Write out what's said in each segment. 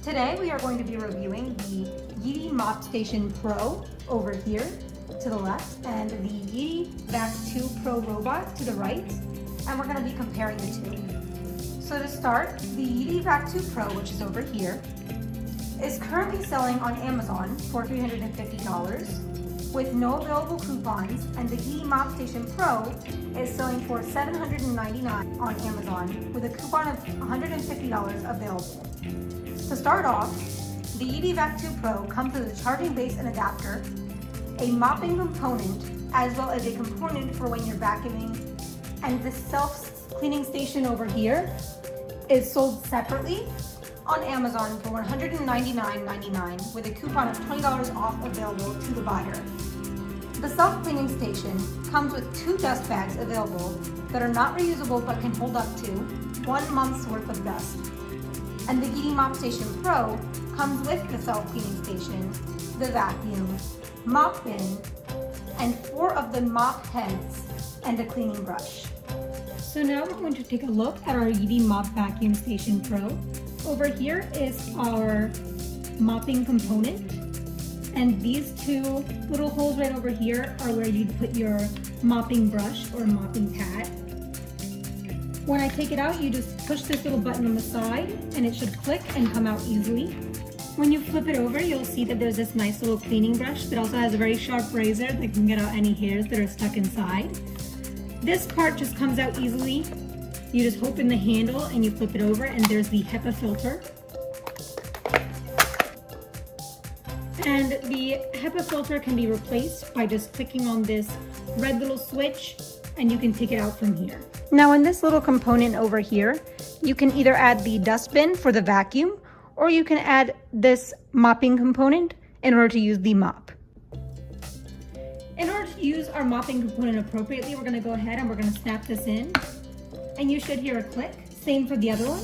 Today we are going to be reviewing the Yeedi Mop Station Pro over here to the left and the Yeedi Vac 2 Pro robot to the right, and we're going to be comparing the two. So to start, the Yeedi Vac 2 Pro, which is over here, is currently selling on Amazon for $350 with no available coupons, and the Yeedi Mop Station Pro is selling for $799 on Amazon with a coupon of $150 available. To start off, the Yeedi Vac 2 Pro comes with a charging base and adapter, a mopping component, as well as a component for when you're vacuuming, and the self-cleaning station over here is sold separately on Amazon for $199.99 with a coupon of $20 off available to the buyer. The self-cleaning station comes with 2 dust bags available that are not reusable but can hold up to 1 month's worth of dust. And the Yeedi Mop Station Pro comes with the self-cleaning station, the vacuum, mop bin, and 4 of the mop heads and a cleaning brush. So now we're going to take a look at our Yeedi Mop Vacuum Station Pro. Over here is our mopping component, and these 2 little holes right over here are where you'd put your mopping brush or mopping pad. When I take it out, you just push this little button on the side and it should click and come out easily. When you flip it over, you'll see that there's this nice little cleaning brush that also has a very sharp razor that can get out any hairs that are stuck inside. This part just comes out easily. You just open the handle and you flip it over, and there's the HEPA filter. And the HEPA filter can be replaced by just clicking on this red little switch, and you can take it out from here. Now in this little component over here, you can either add the dustbin for the vacuum, or you can add this mopping component in order to use the mop. In order to use our mopping component appropriately, we're going to go ahead and we're going to snap this in, and you should hear a click. Same for the other one.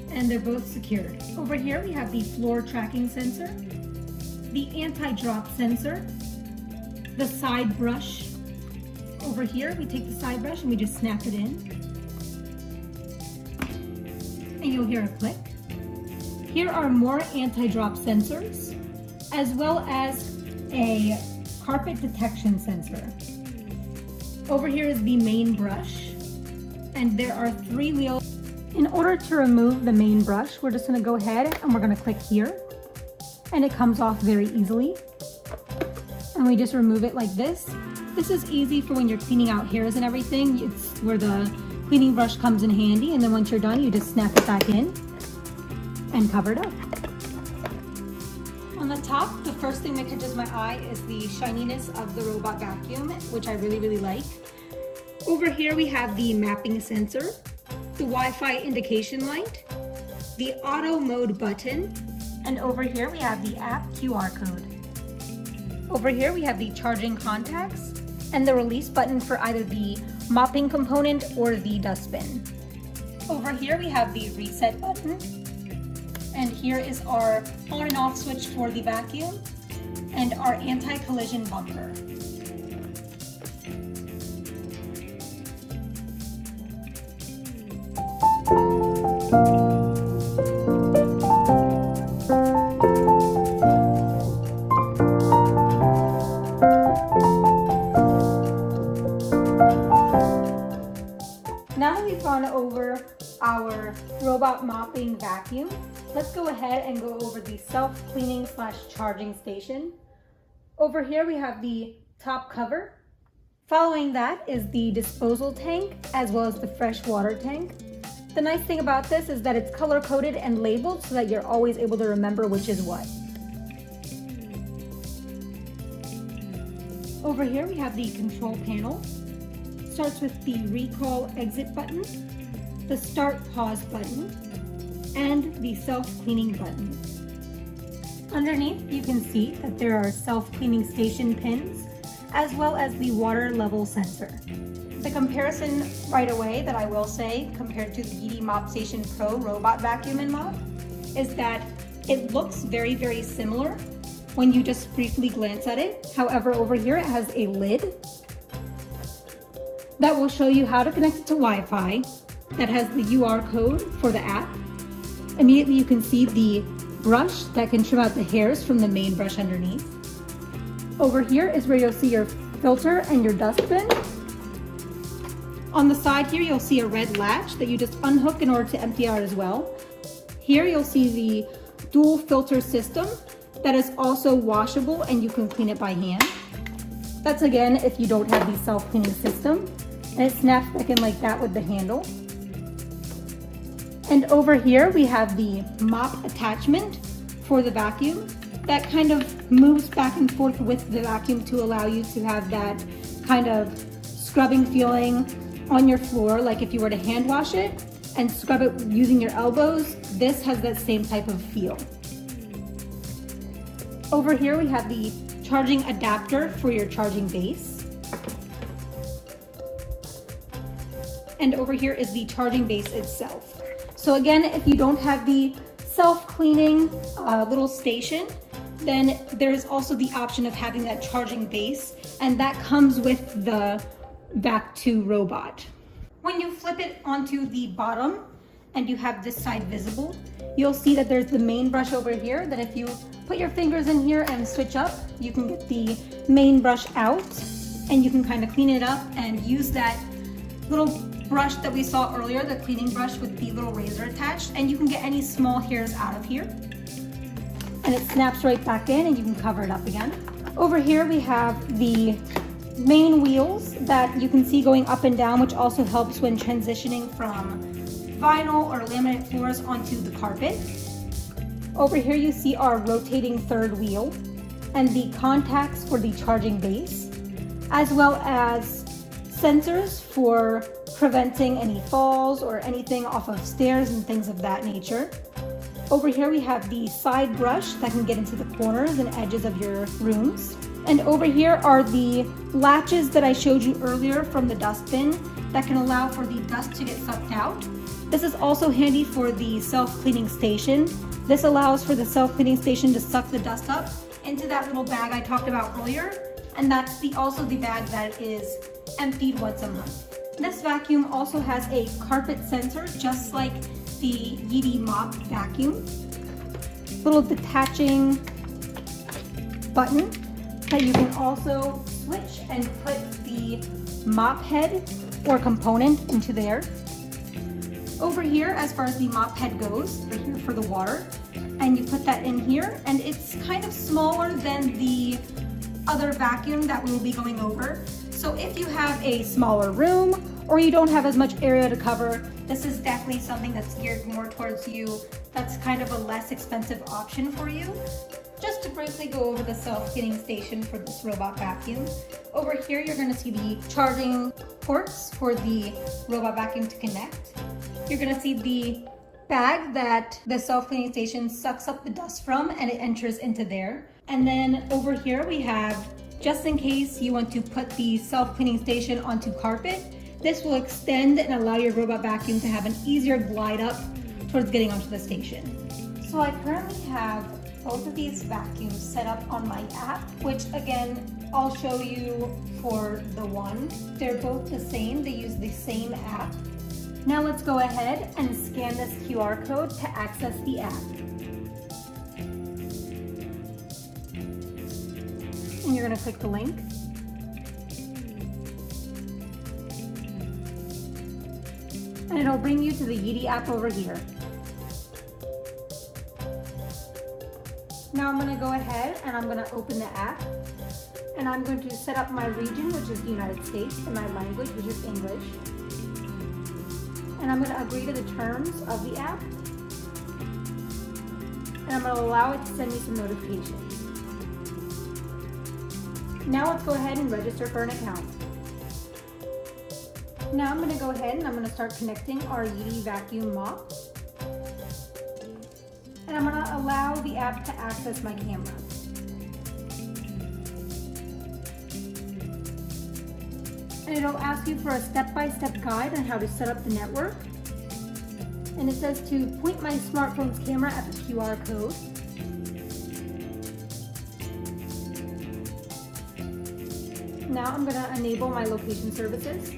And they're both secured. Over here we have the floor tracking sensor, the anti-drop sensor, the side brush. Over here we take the side brush and we just snap it in, and you'll hear a click. Here are more anti-drop sensors, as well as a carpet detection sensor. Over here is the main brush, and there are 3 wheels. In order to remove the main brush, we're just going to go ahead and we're going to click here, and it comes off very easily. And we just remove it like this. This is easy for when you're cleaning out hairs and everything. It's where the cleaning brush comes in handy, and then once you're done, you just snap it back in and cover it up. On the top, the first thing that catches my eye is the shininess of the robot vacuum, which I really like. Over here we have the mapping sensor, the Wi-Fi indication light, the auto mode button, and over here we have the app QR code. Over here we have the charging contacts and the release button for either the mopping component or the dustbin. Over here we have the reset button, and here is our on and off switch for the vacuum and our anti-collision bumper. Now that we've gone over our robot mopping vacuum, let's go ahead and go over the self-cleaning / charging station. Over here we have the top cover. Following that is the disposal tank, as well as the fresh water tank. The nice thing about this is that it's color-coded and labeled so that you're always able to remember which is what. Over here we have the control panel. Starts with the recall exit button, the start pause button, and the self-cleaning button. Underneath you can see that there are self-cleaning station pins, as well as the water level sensor. The comparison right away that I will say compared to the Yeedi Mop Station Pro robot vacuum and mop is that it looks very similar when you just briefly glance at it. However, over here it has a lid that will show you how to connect it to Wi-Fi, that has the UR code for the app, Immediately you can see the brush that can trim out the hairs from the main brush underneath. Over here is where you'll see your filter and your dustbin. On the side here, you'll see a red latch that you just unhook in order to empty out as well. Here you'll see the dual filter system that is also washable and you can clean it by hand. That's again if you don't have the self-cleaning system. And it snaps back in like that with the handle. And over here we have the mop attachment for the vacuum that kind of moves back and forth with the vacuum to allow you to have that kind of scrubbing feeling on your floor. Like if you were to hand wash it and scrub it using your elbows, this has that same type of feel. Over here we have the charging adapter for your charging base. And over here is the charging base itself. So again, if you don't have the self-cleaning little station, then there's also the option of having that charging base, and that comes with the Yeedi vac robot. When you flip it onto the bottom and you have this side visible, you'll see that there's the main brush over here that if you put your fingers in here and switch up, you can get the main brush out and you can kind of clean it up and use that little brush that we saw earlier, the cleaning brush with the little razor attached, and you can get any small hairs out of here. And it snaps right back in and you can cover it up again. Over here we have the main wheels that you can see going up and down, which also helps when transitioning from vinyl or laminate floors onto the carpet. Over here you see our rotating third wheel and the contacts for the charging base, as well as sensors for preventing any falls or anything off of stairs and things of that nature. Over here we have the side brush that can get into the corners and edges of your rooms. And over here are the latches that I showed you earlier from the dustbin that can allow for the dust to get sucked out. This is also handy for the self-cleaning station. This allows for the self-cleaning station to suck the dust up into that little bag I talked about earlier. And that's also the bag that is emptied once a month. This vacuum also has a carpet sensor, just like the Yeedi mop vacuum. Little detaching button that you can also switch and put the mop head or component into there. Over here, as far as the mop head goes, right here for the water, and you put that in here, and it's kind of smaller than the other vacuum that we will be going over. So if you have a smaller room or you don't have as much area to cover, this is definitely something that's geared more towards you. That's kind of a less expensive option for you. Just to briefly go over the self-cleaning station for this robot vacuum. Over here, you're gonna see the charging ports for the robot vacuum to connect. You're gonna see the bag that the self-cleaning station sucks up the dust from and it enters into there. And then over here we have, just in case you want to put the self-cleaning station onto carpet, this will extend and allow your robot vacuum to have an easier glide up towards getting onto the station. So I currently have both of these vacuums set up on my app, which again, I'll show you for the one. They're both the same, they use the same app. Now let's go ahead and scan this QR code to access the app. And you're gonna click the link. And it'll bring you to the Yeedi app over here. Now I'm gonna go ahead and I'm gonna open the app. And I'm going to set up my region, which is the United States, and my language, which is English. And I'm gonna agree to the terms of the app. And I'm gonna allow it to send me some notifications. Now let's go ahead and register for an account. Now I'm gonna go ahead and I'm gonna start connecting our Yeedi vacuum mop. And I'm gonna allow the app to access my camera. And it'll ask you for a step-by-step guide on how to set up the network. And it says to point my smartphone's camera at the QR code. Now I'm going to enable my location services.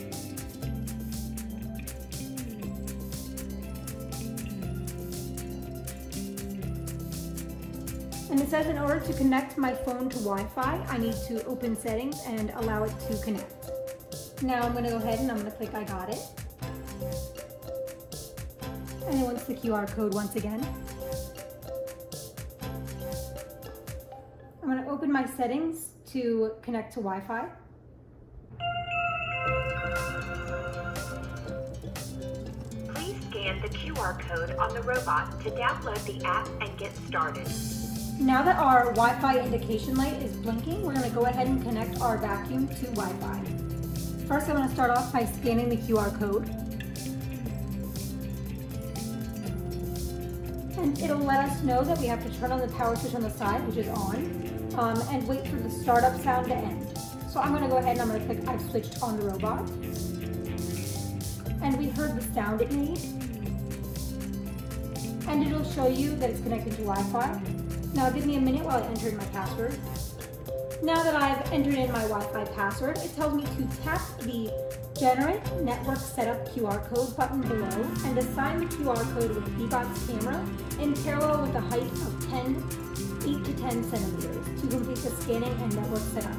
And it says in order to connect my phone to Wi-Fi, I need to open settings and allow it to connect. Now I'm gonna go ahead and I'm gonna click I got it. And it wants the QR code once again. I'm gonna open my settings to connect to Wi-Fi. Please scan the QR code on the robot to download the app and get started. Now that our Wi-Fi indication light is blinking, we're going to go ahead and connect our vacuum to Wi-Fi. First, I'm going to start off by scanning the QR code. And it'll let us know that we have to turn on the power switch on the side, which is on, and wait for the startup sound to end. So I'm going to go ahead and I'm going to click I've switched on the robot. And we heard the sound it made. And it'll show you that it's connected to Wi-Fi. Now give me a minute while I enter in my password. Now that I've entered in my Wi-Fi password, it tells me to tap the Generate Network Setup QR code button below and assign the QR code with Evac's camera in parallel with a height of 8 to 10 centimeters to complete the scanning and network setup.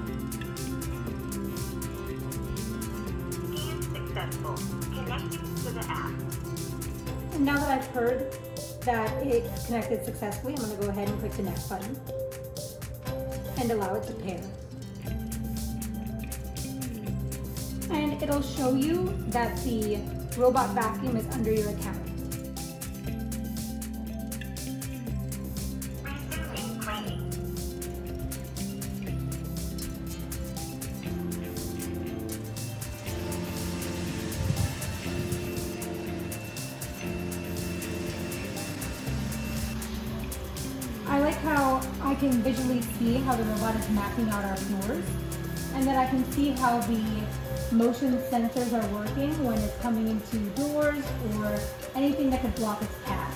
Scan successful. Connecting to the app. And now that I've heard that it's connected successfully, I'm going to go ahead and click the next button and allow it to pair. And it'll show you that the robot vacuum is under your account. Resuming cleaning. I like how I can visually see how the robot is mapping out our floors, and that I can see how the motion sensors are working when it's coming into doors or anything that could block its path.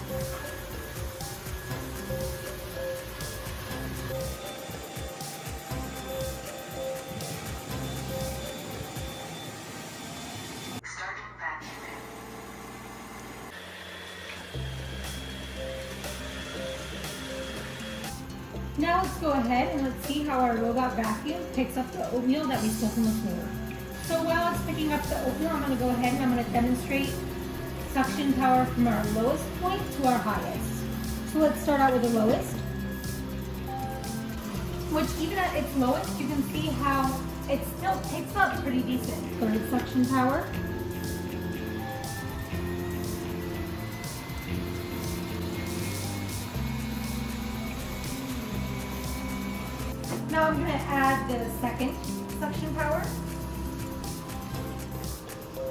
Starting vacuuming. Now let's go ahead and let's see how our robot vacuum picks up the oatmeal that we spilt on the floor. So while it's picking up the oatmeal, I'm going to go ahead and I'm going to demonstrate suction power from our lowest point to our highest. So let's start out with the lowest, which even at its lowest, you can see how it still picks up pretty decent. Third suction power. Now I'm going to add the second suction power.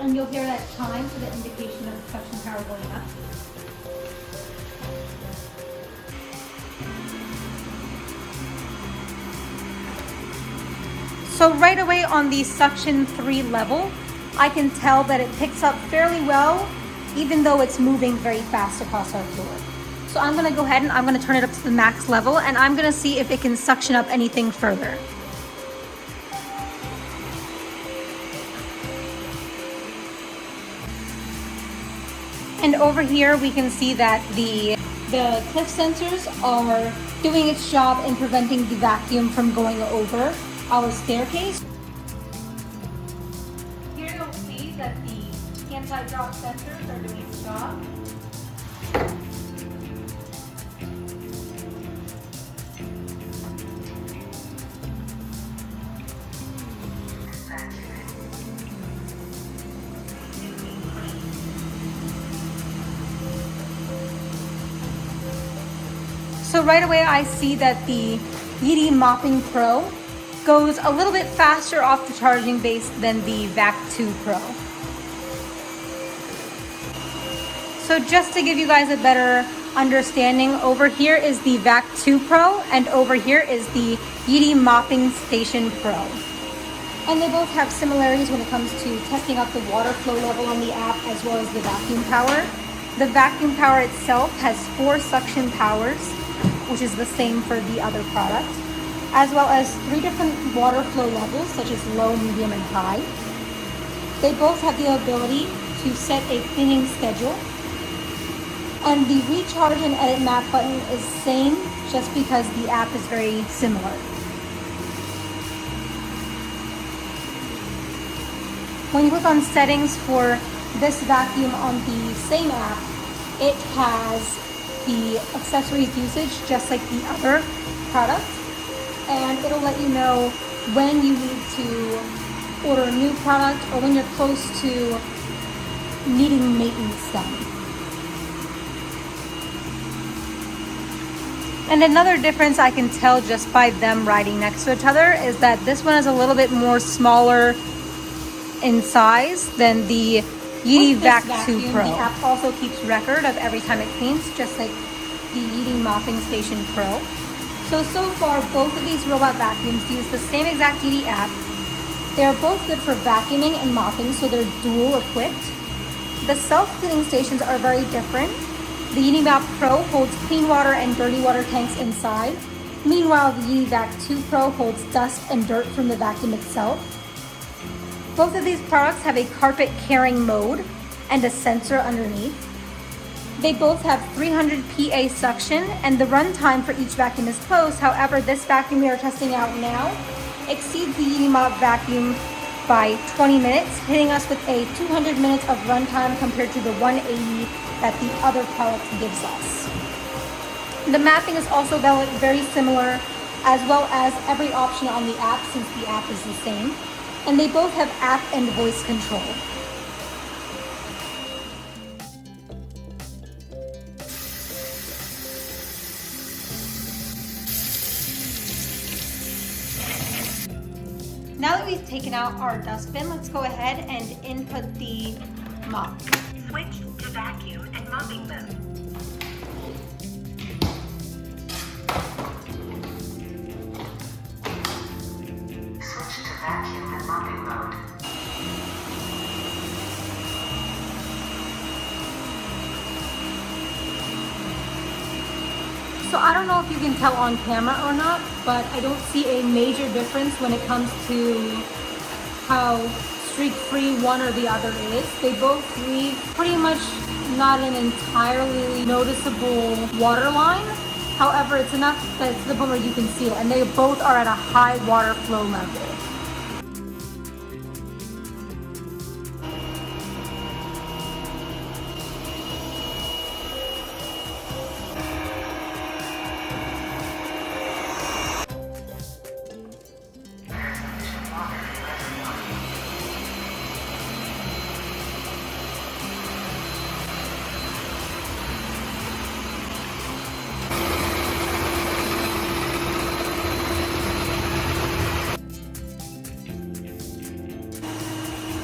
And you'll hear that chime for the indication of the suction power going up. So right away on the suction 3 level, I can tell that it picks up fairly well, even though it's moving very fast across our floor. So I'm gonna go ahead and I'm gonna turn it up to the max level, and I'm gonna see if it can suction up anything further. And over here we can see that the cliff sensors are doing its job in preventing the vacuum from going over our staircase. Here you'll see that the anti-drop sensors are doing its job. So right away I see that the Yeedi Mopping Pro goes a little bit faster off the charging base than the Yeedi vac 2 Pro. So just to give you guys a better understanding, over here is the Yeedi vac 2 Pro and over here is the Yeedi Mopping Station Pro. And they both have similarities when it comes to testing out the water flow level on the app as well as the vacuum power. The vacuum power itself has 4 suction powers, which is the same for the other product, as well as 3 different water flow levels, such as low, medium, and high. They both have the ability to set a cleaning schedule. And the recharge and edit map button is same, just because the app is very similar. When you click on settings for this vacuum on the same app, it has the accessories usage just like the other product, and it'll let you know when you need to order a new product or when you're close to needing maintenance done. And another difference I can tell just by them riding next to each other is that this one is a little bit more smaller in size than the Yeedi Vac 2 Pro. The app also keeps record of every time it cleans, just like the Yeedi Mopping Station Pro. So far, both of these robot vacuums use the same exact Yeedi app. They're both good for vacuuming and mopping, so they're dual equipped. The self-cleaning stations are very different. The Yeedi Mop Pro holds clean water and dirty water tanks inside. Meanwhile, the Yeedi Vac 2 Pro holds dust and dirt from the vacuum itself. Both of these products have a carpet carrying mode and a sensor underneath. They both have 300 PA suction, and the run time for each vacuum is close. However, this vacuum we are testing out now exceeds the Yeedi Mop vacuum by 20 minutes, hitting us with a 200 minutes of runtime compared to the 180 that the other product gives us. The mapping is also very similar, as well as every option on the app, since the app is the same. And they both have app and voice control. Now that we've taken out our dustbin, let's go ahead and input the mop. Switch to vacuum and mopping mode. Switch to vacuum and mopping mode. So I don't know if you can tell on camera or not, but I don't see a major difference when it comes to how streak-free one or the other is. They both leave pretty much not an entirely noticeable water line. However, it's enough that it's to the point where you can see it, and they both are at a high water flow level.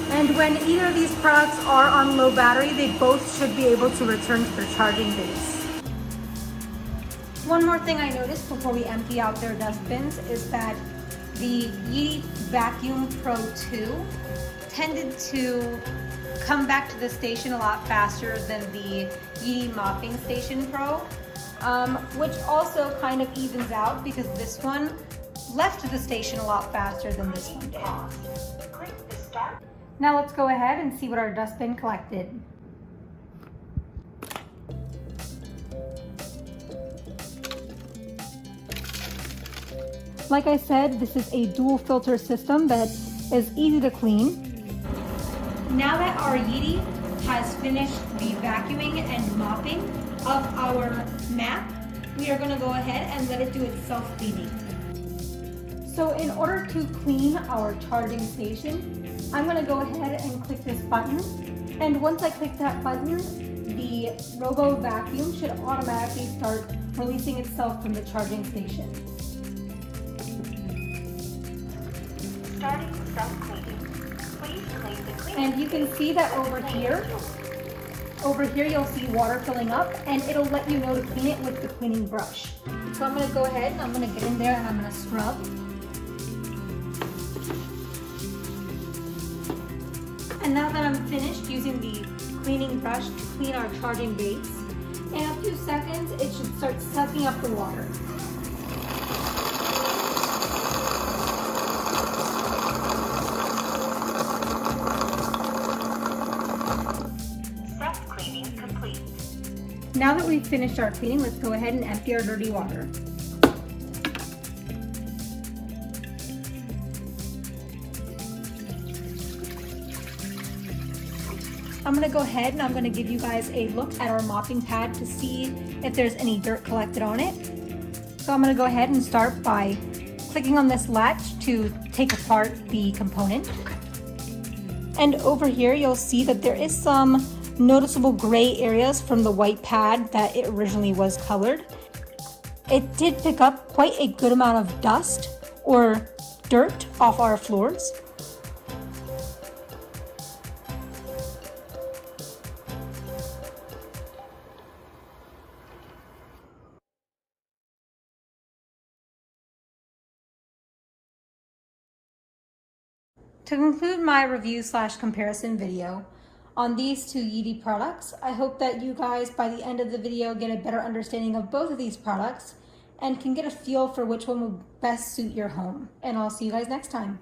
And when either of these products are on low battery, they both should be able to return to their charging base. One more thing I noticed before we empty out their dustbins is that the Yeedi Vacuum Pro 2 tended to come back to the station a lot faster than the Yeedi Mopping Station Pro, which also kind of evens out because this one left the station a lot faster than this one did. Click the start. Now let's go ahead and see what our dustbin collected. Like I said, this is a dual filter system that is easy to clean. Now that our Yeedi has finished the vacuuming and mopping of our map, we are going to go ahead and let it do its self-cleaning. So in order to clean our charging station, I'm going to go ahead and click this button. And once I click that button, the Robo Vacuum should automatically start releasing itself from the charging station. Starting self-cleaning. Please clean the cleaning. And you can see that over here you'll see water filling up, and it'll let you know to clean it with the cleaning brush. So I'm going to go ahead and I'm going to get in there and I'm going to scrub. And now that I'm finished using the cleaning brush to clean our charging base, in a few seconds it should start sucking up the water. Self-cleaning complete. Now that we've finished our cleaning, let's go ahead and empty our dirty water. I'm gonna go ahead and I'm gonna give you guys a look at our mopping pad to see if there's any dirt collected on it. So I'm gonna go ahead and start by clicking on this latch to take apart the component. And over here, you'll see that there is some noticeable gray areas from the white pad that it originally was colored. It did pick up quite a good amount of dust or dirt off our floors. To conclude my review/comparison video on these two Yeedi products, I hope that you guys by the end of the video get a better understanding of both of these products and can get a feel for which one will best suit your home. And I'll see you guys next time.